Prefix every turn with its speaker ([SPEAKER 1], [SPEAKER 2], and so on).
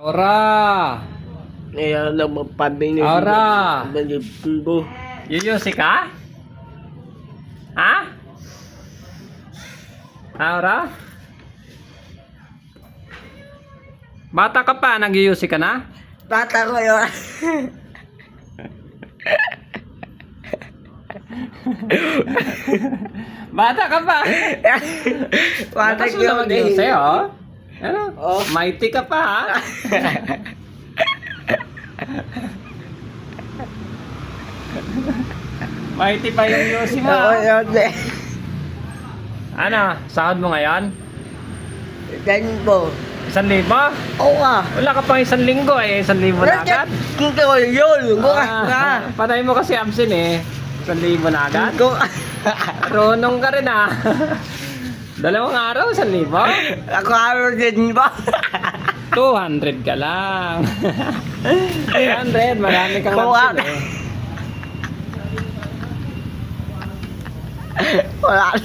[SPEAKER 1] Aura!
[SPEAKER 2] Ngayon lang magpabingin.
[SPEAKER 1] Aura!
[SPEAKER 2] Balibugo.
[SPEAKER 1] Yuyusi ka? Ha? Aura? Bata ka pa, nag-yuyusi ka na?
[SPEAKER 2] Bata ko yun.
[SPEAKER 1] Bata ka pa!
[SPEAKER 2] Bata
[SPEAKER 1] Lakas
[SPEAKER 2] ko
[SPEAKER 1] mo na mag-yuyusi,
[SPEAKER 2] yun.
[SPEAKER 1] oh. Ano?
[SPEAKER 2] Oh.
[SPEAKER 1] Mighty ka pa, ha? Mighty pa yung yusi mo.
[SPEAKER 2] Ako yun eh.
[SPEAKER 1] Ano? Sahod mo ngayon?
[SPEAKER 2] Ganyan po.
[SPEAKER 1] 1,000?
[SPEAKER 2] Oo nga.
[SPEAKER 1] Wala ka pang 1 linggo eh. 1,000 na agad.
[SPEAKER 2] Kinta ko yun. Bukas na.
[SPEAKER 1] Patay mo kasi absent eh. 1,000 na agad. Runong ka rin ah. 2 araw, 1,000?
[SPEAKER 2] Ako araw din ba?
[SPEAKER 1] 200 ka lang. 200, marami kang absent eh.
[SPEAKER 2] Wala.